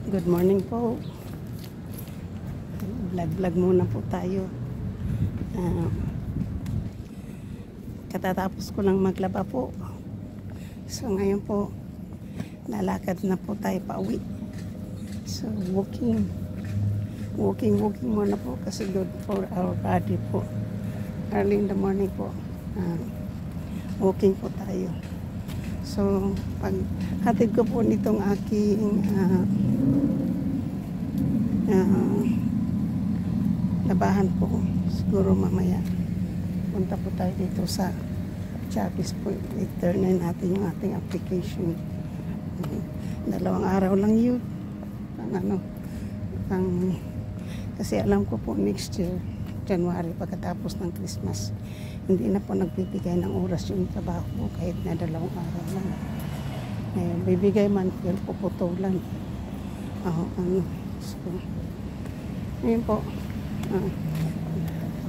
Good morning po. Vlog muna po tayo. Katatapos ko lang maglaba po. So ngayon po, lalakad na po tayo pa uwi. So walking muna po kasi good for our body po. Early in the morning po, walking po tayo. So pag hatid ko po nitong aking labahan po, siguro mamaya punta po tayo dito sa Chapis po. I-turn natin yung ating application. 2 araw lang yun kasi alam ko po next year January, pagkatapos ng Christmas, hindi na po nagbibigay ng oras yung trabaho ko kahit na 2 araw lang. Ngayon, bibigay man, pero puputulan. So, ngayon po,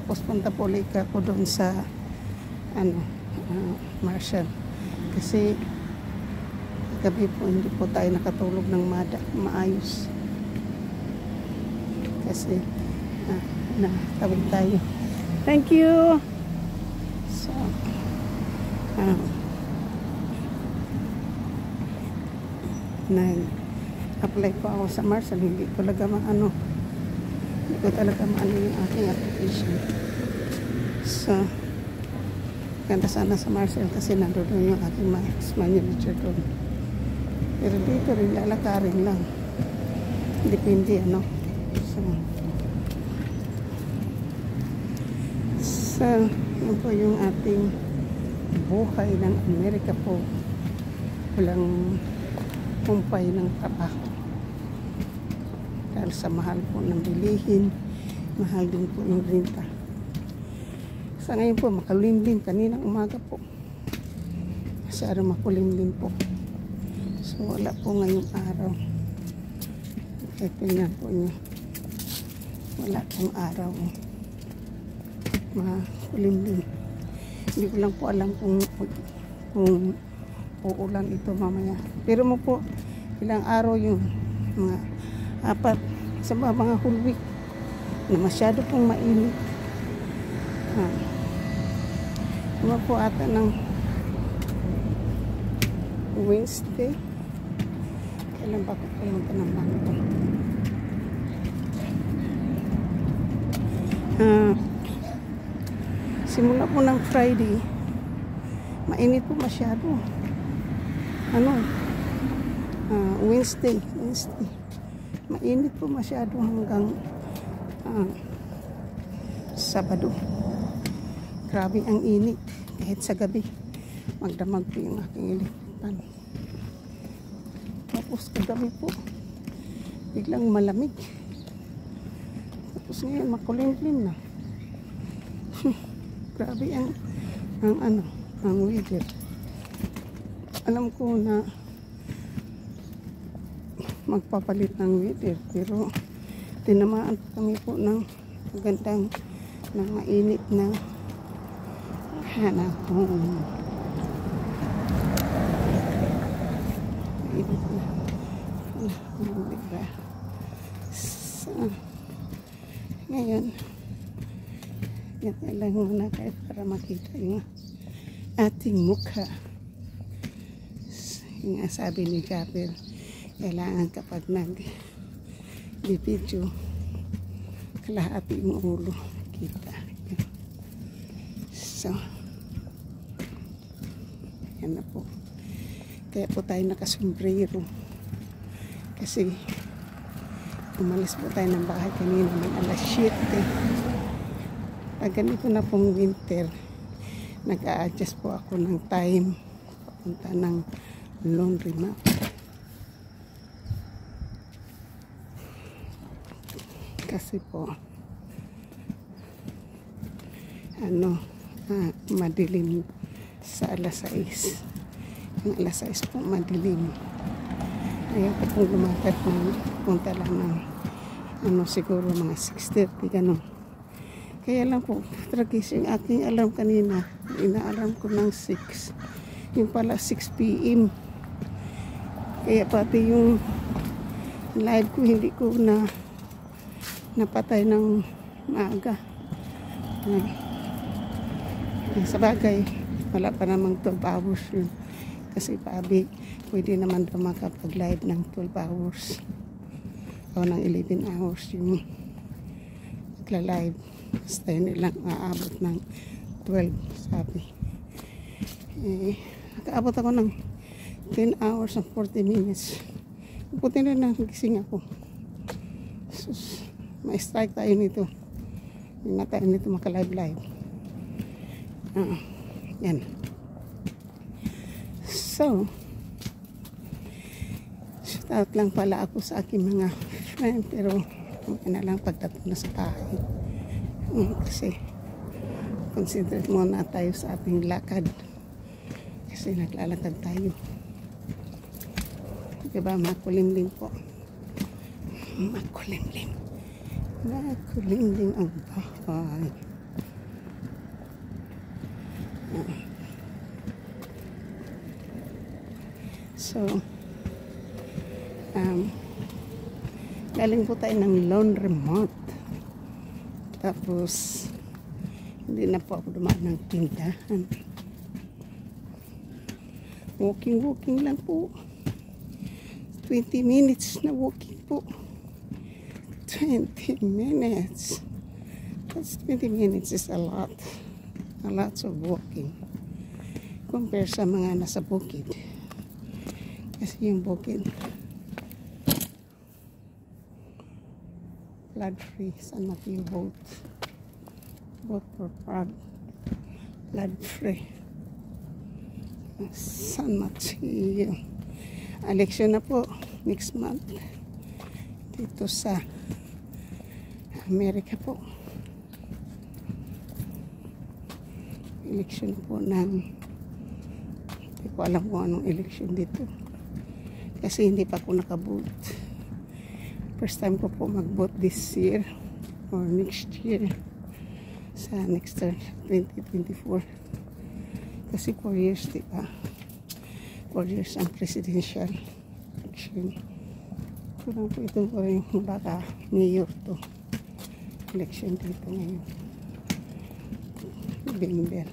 tapos punta po ulit ako doon sa Marshall. Kasi gabi po, hindi po tayo nakatulog ng maayos. Kasi natawid tayo. Thank you! So, nag-apply po ako sa Marshall. Hindi ko talaga maano yung aking application. So, ganda sana sa Marshall kasi nandun yung aking manager doon. Pero dito rin, lalakarin lang. Depende, So, yun po yung ating buhay ng Amerika po. Walang kumpay ng trabaho. Dahil sa mahal po ng bilihin, mahal din po yung renta. Sa ngayon po, makalimlim. Kaninang umaga po. Masyado makulimlim po. So, wala po ngayong araw. Kaya tingnan po nyo. Wala pong araw. Makulimlim. Hindi ko lang po alam kung uulan ito mamaya. Pero mo po, ilang araw yung mga 4 sa mga whole week na masyado pong mainit. Diba po ata ng Wednesday. Kailan ba ko pumunta ng bangko? Simula po ng Friday, mainit po masyado. Wednesday. Mainit po masyado hanggang Sabado. Grabe ang init. Kahit sa gabi, magdamag po yung aking electric. Tapos kagabi po, biglang malamig. Tapos ngayon, makulimlim na. Grabe ang weather. Alam ko na magpapalit ng weather, pero tinamaan kami po ng magandang mainit na hanapon. Mainit na. Diba? So, ngayon, yan lang muna kayo para makita yung ating mukha. Yung sabi ni Gabriel, kailangan kapag nag-video, kalahati yung ulo kita. So, yan na po. Kaya po tayo nakasombrero. Kasi umalis po tayo ng bahay kanina ng alas 7. Pag ganito na pong winter, nag-a-adjust po ako ng time papunta ng laundromat. Kasi po madilim sa alas 6. Yung alas 6 po madilim. Ayaw ko pong lumakad ng punta lang ng siguro mga 6:30 gano'n. Kaya lang po, tragis yung aking alarm kanina. Ina-alarm ko ng 6. Yung pala 6 PM. Kaya pati yung live ko, hindi ko napatay ng maaga. Sa bagay, wala pa namang 12 hours yun. Kasi pabi, pwede naman daw makapag-live ng 12 hours o ng 11 hours yung magla-live. Basta yun nilang aabot ng 12, sabi. Nakaabot ako ng 10 hours and 40 minutes. Puti na lang gising ako. Sus, ma-strike tayo nito. Hindi na tayo nito maka-live-live. Yan. So, shout out lang pala ako sa aking mga friend, pero okay na lang pagdating na sa bahay. Kasi concentrate muna tayo sa ating lakad. Kasi naglalakad tayo. Diba, makulimlim po. Makulimlim. Makulimlim ang bahay. So, galing po tayo ng laundromat. Tapos, hindi na po ako dumaan ng tindahan. Walking lang po. 20 minutes na walking po. 20 minutes. That's 20 minutes is a lot. A lot of walking. Compare sa mga nasa bukid. Kasi yung bukid, flood free. San Mateo boat for flood free. San Mateo. Election na po next month dito sa Amerika po. Election po ng, hindi ko alam kung anong election dito kasi hindi pa ako nakaboot. First time ko po mag-vote this year or next year, sa next year 2024, kasi 4 years, diba? 4 years ang presidential election. Kurang po ito po rin baka mayor to election dito ngayon November.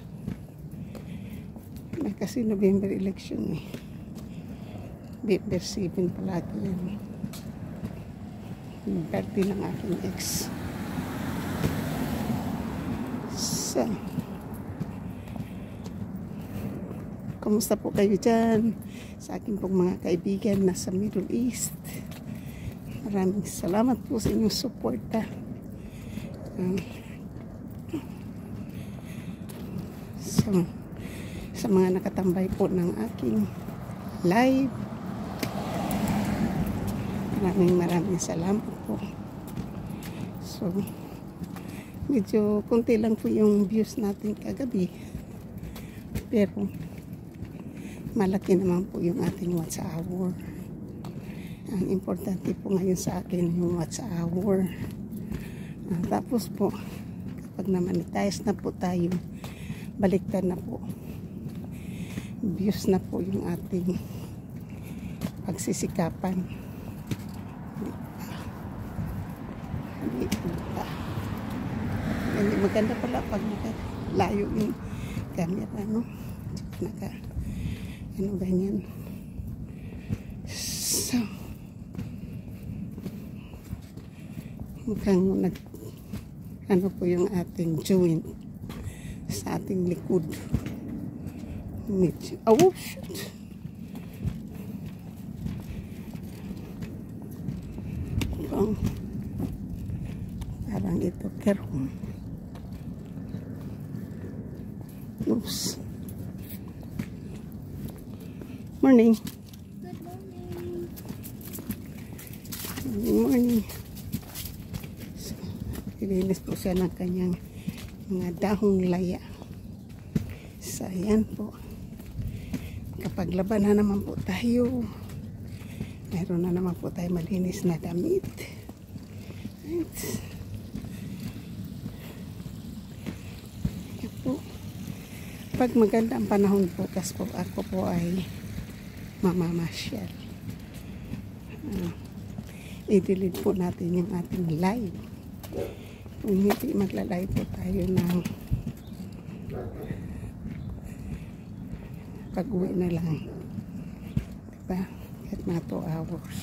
Kasi November election eh. November 7 palagi yan. Yung birthday ng aking ex. So, kamusta po kayo dyan? Sa aking pong mga kaibigan na sa Middle East. Maraming salamat po sa inyong suporta. So, sa mga nakatambay po ng aking live, maraming salamat po. So, medyo konti lang po yung views natin kagabi, pero malaki naman po yung ating watch hour. Ang importante po ngayon sa akin yung watch hour. Tapos po, kapag na-monetize na po tayo, baliktad na po. Views na po yung ating pagsisikapan. Hindi maganda pala pag nakalayo yung camera, no? Ganyan. So, mukhang ano po yung ating joint sa ating likod. Oh, shoot! Parang ito kerong. Oops. Morning. Good morning. Good morning. So, ilinis po siya ng kanyang mga dahong laya. So, ayan po. Kapag laban na naman po tayo, mayroon na naman po tayo malinis na damit. Right. Ayan po. Pag maganda ang panahon po, kasi po ako po ay mamamasyal. i-delete po natin yung ating live. Kung hindi, magla-live po tayo ng pag-uwi na lang. Diba? Kahit mga 2 hours.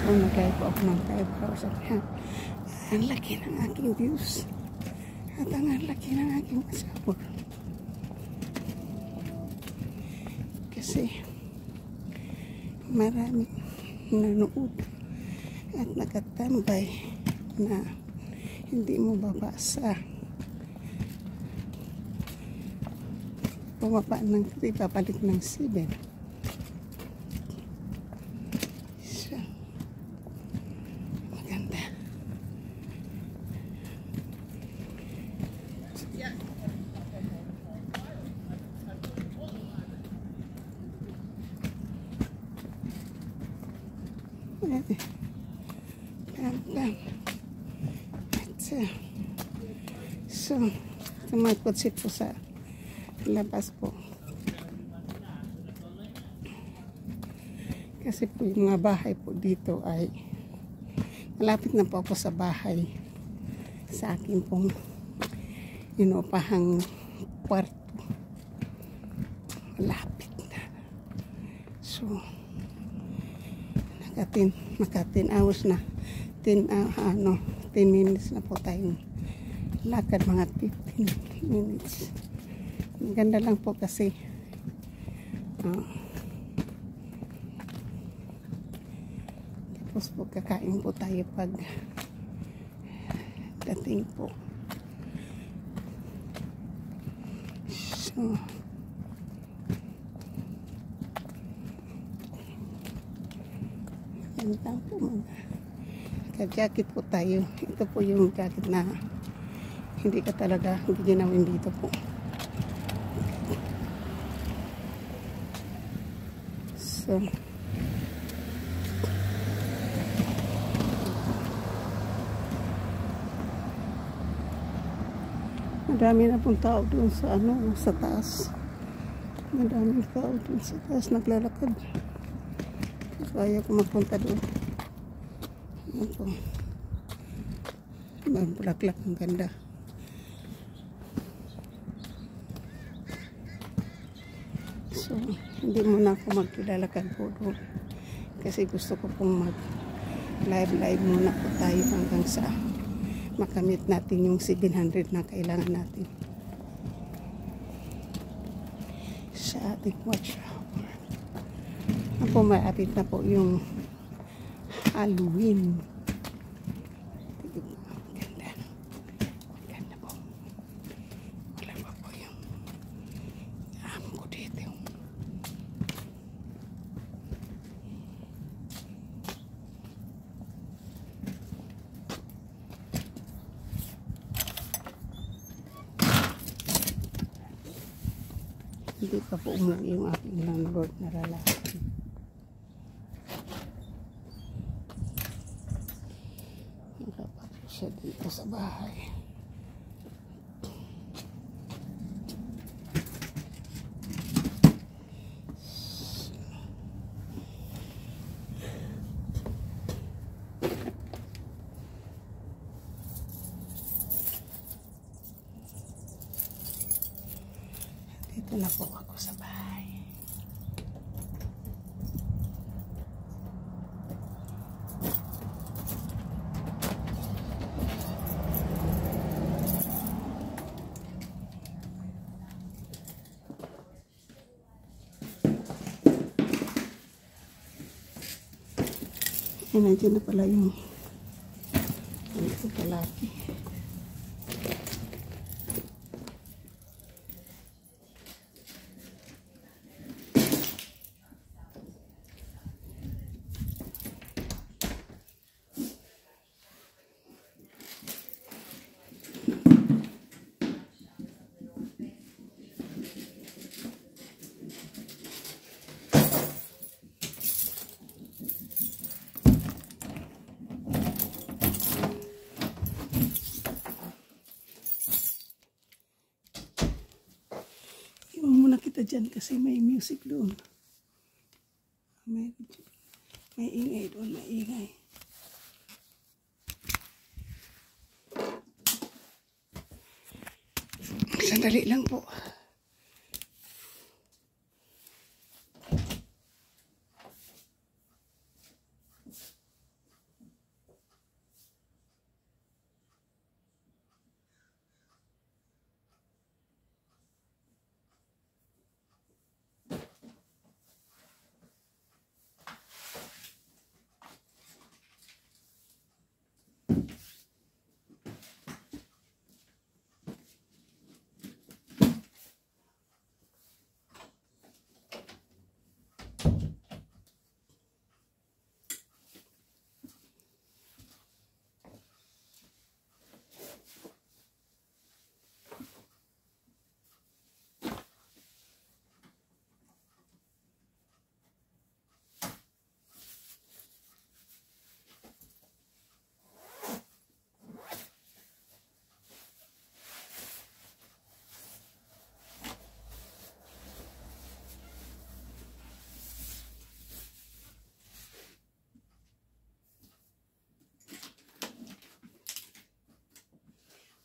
Kung nag-live po ako ng 5 hours at ang laki ng aking views. At ang laki ng aking pasabor. Kasi maraming nanood at nakatambay na hindi mo babasa. Bumaba ng 3, babalik ng 7. So, maganda. So, tumakotsit po sa labas po. Kasi po yung mga bahay po dito ay malapit na po ako sa bahay sa akin pong inupahang kwarto. Malapit na. So, maka 10 hours na. 10 minutes na po tayong lakad, mga 15 minutes. Maganda lang po kasi tapos po kakain po tayo pag dating po. So, yan lang po, ka-jacket po tayo. Ito po yung jacket na hindi ka talaga ginawin dito po. So, madami na pong tao doon sa sa taas. Madaming tao doon sa taas naglalakad. Kaya ko magpunta doon. Ano po? Magbulaklak, ang ganda. So, hindi muna ako maglalakad po doon. Kasi gusto ko pong mag-live muna po tayo hanggang sa makamit natin yung 700 na kailangan natin sa ating watch hour. Ako maapit na po yung Halloween. Ganda po. Wala pa po yung ko dito. Hindi pa po umuwi yung aking landlord na lalaki. Nakapa po siya dito sa bahay. Dito na po ako sa bahay. Nandiyan na pala yung lalaki. Iwan muna kita dyan kasi may music doon. May ingay doon, may ingay. Sandali lang po.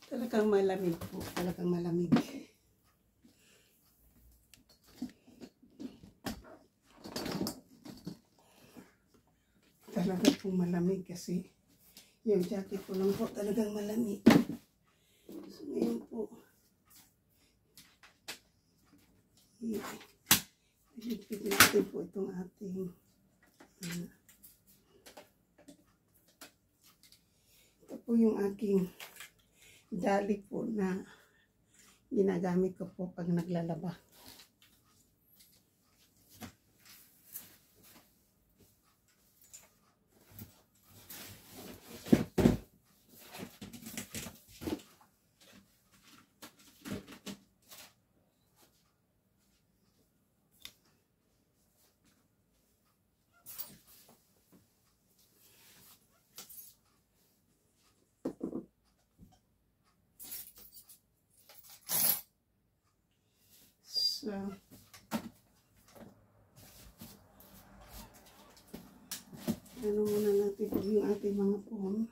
Talagang malamig po. Talagang malamig. Talaga pong malamig kasi yung jacket ko lang po talagang malamig. So ngayon po, iligpit natin po itong ating ito po yung aking dali po na ginagamit ko po pag naglalaba. So, ano muna natin po yung ating mga phone.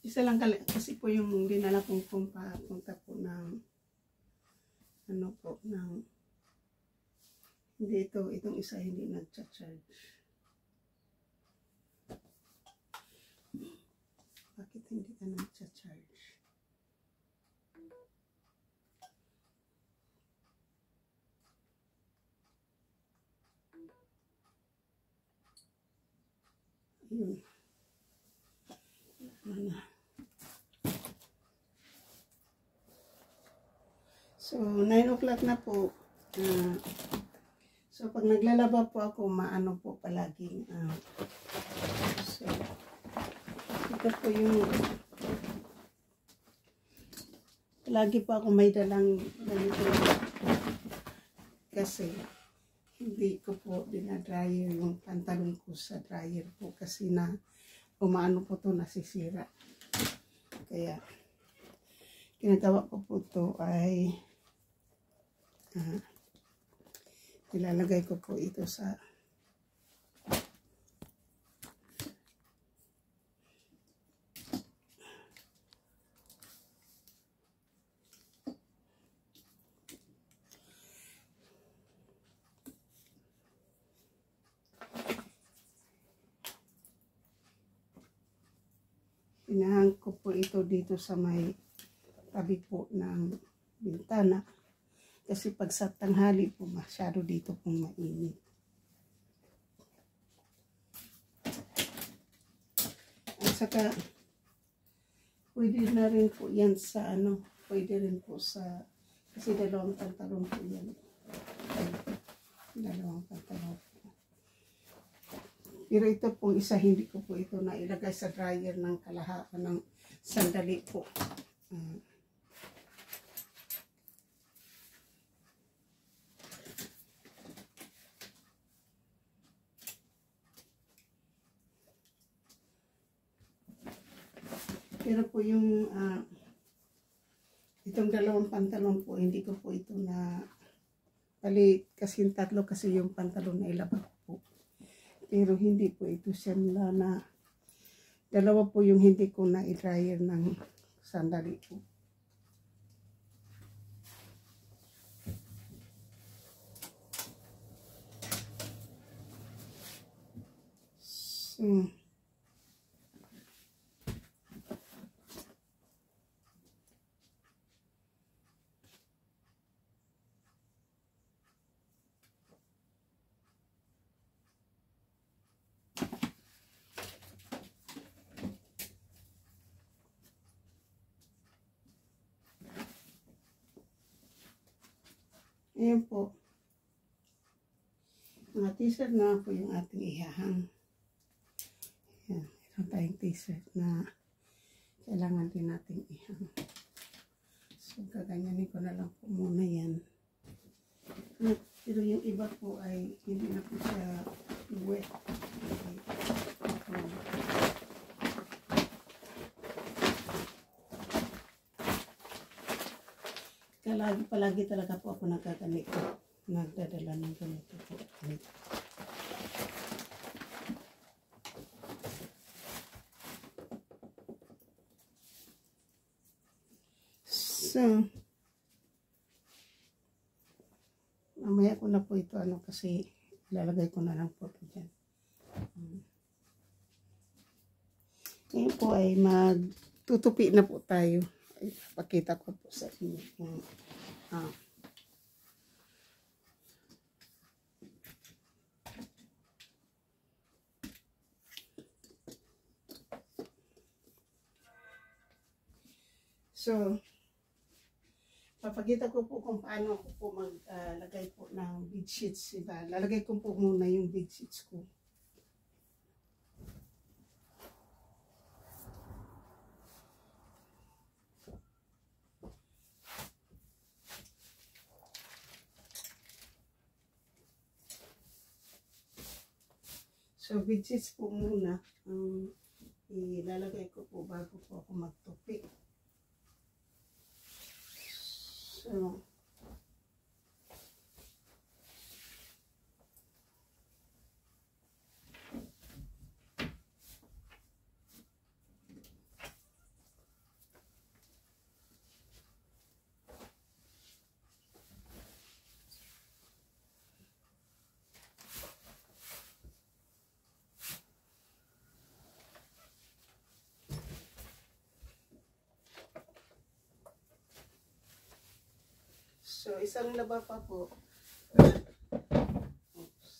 Isa lang kasi po yung dinala kong phone papunta po ng ano po ng hindi itong isa hindi nagcha-charge. Bakit hindi ka nagcha-charge? Ayun. Ano na. So, 9 o'clock na po. So, pag naglalaba po ako, maano po palagi. So, ito po yung palagi po ako may dalang ganito. Kasi, hindi ko po dinadryer yung pantalon ko sa dryer po. Kasi na, umaano po to nasisira. Kaya, ginagawa ko po to ay ilalagay ko po ito sa pinahang ko po ito dito sa may tabi po ng bintana. Kasi pag sa tanghali po, masyado dito pong mainit. At saka, pwede na rin po yan sa ano, pwede rin po sa, kasi dalawang pantalon po yan. Dalawang pantalon po. Pero ito pong isa, hindi ko po ito na ilagay sa dryer ng kalahatan ng sandali po. Pero po yung itong dalawang pantalon po, hindi ko po ito na bali kasi yung tatlo kasi yung pantalon na ilabas po. Pero hindi po ito semla na dalawa po yung hindi ko na i-dryer ng sandali po. So, ayan po. Mga t-shirt na po yung ating ihahang. Ayan, meron tayong t-shirt na kailangan din nating ihang. So, gaganyanin ko na lang po muna yan. Pero yung iba po ay hindi na po siya wet. Palagi talaga po ako nagkaganito. Nagdadala ng ganito po. So, mamaya ko na po ito kasi ilalagay ko na lang po ito dyan. Ngayon po ay magtutupi na po tayo. Ay, pakita ko po sa inyo. So, papakita ko po kung paano ako po maglagay po ng bedsheets. Diba? Lalagay ko po muna yung bedsheets ko. So, bedsheets po muna ang ilalagay ko po bago po ako magtupi. So, isang laba pa po. Oops.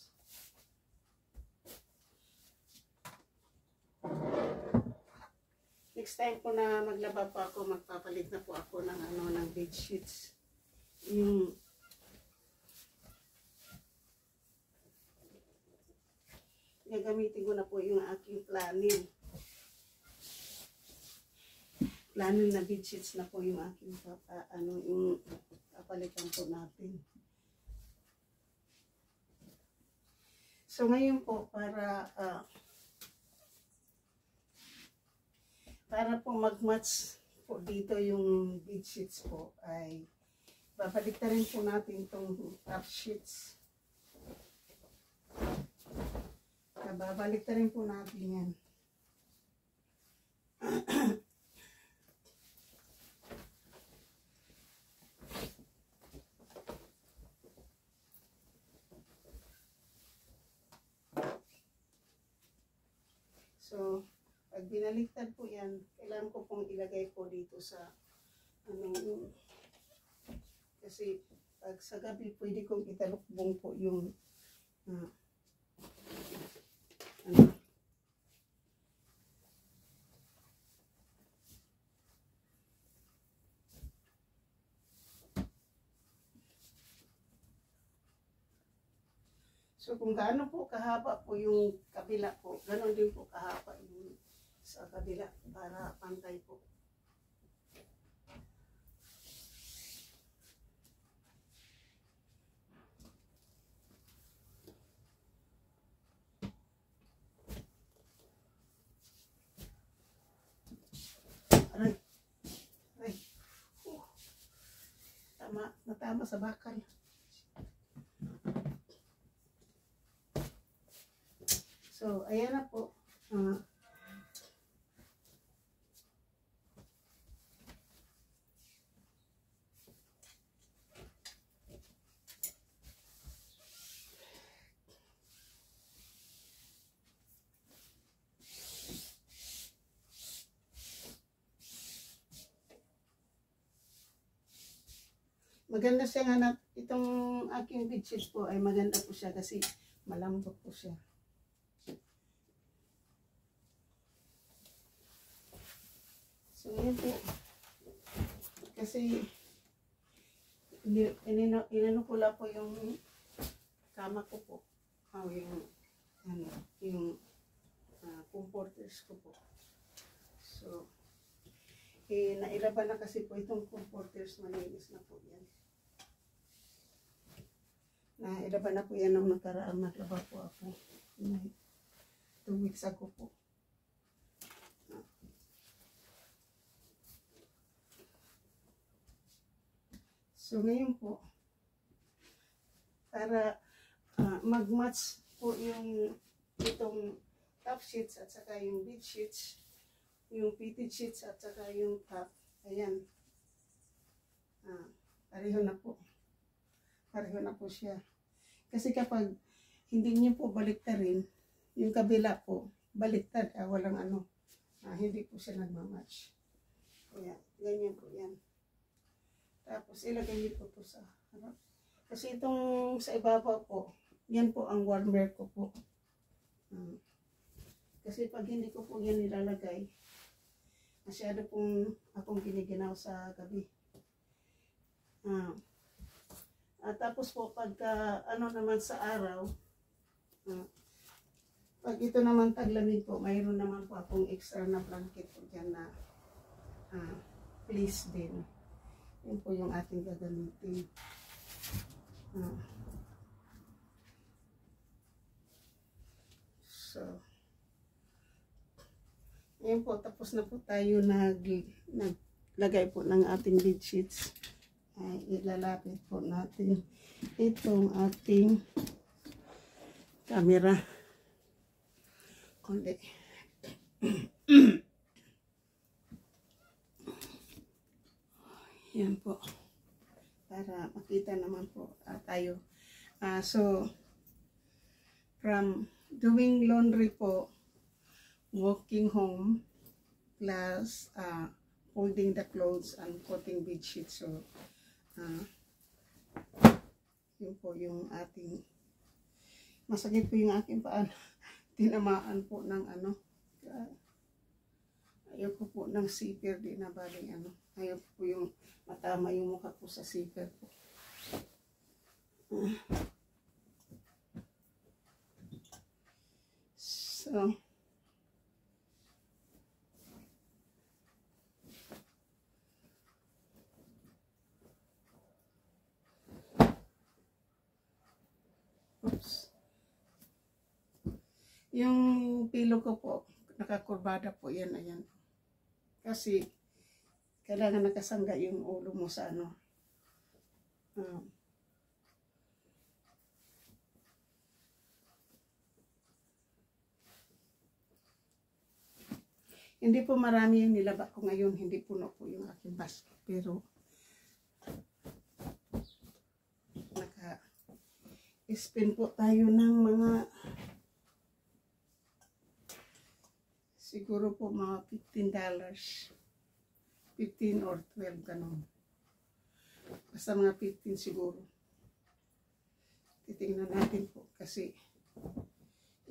Next time po na maglaba pa ako, magpapalit na po ako ng bed sheets. Yung gagamitin ko na po yung aking planning. Planning na bed sheets na po yung aking yung papalitan po natin. So ngayon po para po mag-match po dito yung bed sheets po ay babalik na rin po natin itong top sheets. Babalik na rin po natin yan. So, pag binaliktad po yan, kailangan ko pong ilagay po dito sa kasi pag sa gabi pwede kong italukbong po yung So, kung gaano po kahaba po yung kabila po, ganon din po kahaba yung sa kabila para pantay po. natama sa bakal. So, ayan na po. Maganda siya nga na itong aking bedsheet po ay maganda po siya kasi malambot po siya. So yun po. Kasi inano ko lang po yung kama ko po. Yung comforters ko po. So nailaban na kasi po itong comforters, malinis na po yan. Nailaban na po yan nung nakaraang naglaba po ako. 2 weeks ago po. So ngayon po, para mag-match po yung itong top sheets at saka yung bed sheets, yung fitted sheets at saka yung top, ayan, pareho na po. Pareho na po siya. Kasi kapag hindi niyo po baliktarin, yung kabila po, baliktad, walang hindi po siya nagmamatch. Ayan, ganyan po yan. Tapos ilagay niyo po sa harap. Kasi itong sa ibabaw po, yan po ang warmer ko po. Kasi pag hindi ko po yan nilalagay, masyado pong akong giniginaw sa gabi. At tapos po pagka naman sa araw, pag ito naman taglamig po, mayroon naman po akong extra na blanket po dyan na fleece din. Yun po yung ating gagamitin. So, ayun po, tapos na po tayo naglagay po ng ating bed sheets. Ay, ilalapit po natin itong ating camera. Kundi. Yan po. Para makita naman po tayo. So, from doing laundry po, walking home, plus folding the clothes and putting bed sheets. So, yun po yung ating, masakit po yung aking paan. Tinamaan po ng ayaw ko po ng zipper, di na baling ayaw po yung matama yung mukha ko sa zipper po. So, oops. Yung pilo ko po, nakakurbada po yan, ayan. Kasi, kailangan nakasangga yung ulo mo sa hindi po marami yung nilaba ko ngayon, hindi puno po yung aking basket, pero naka-spend po tayo ng mga siguro po mga $15. 15 or 12 ganun. Basta mga 15 siguro. Titingnan natin po kasi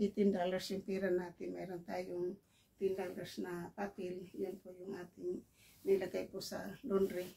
$18 yung pera natin. Mayroon tayong $10 na papel. Yan po yung ating nilagay po sa laundry.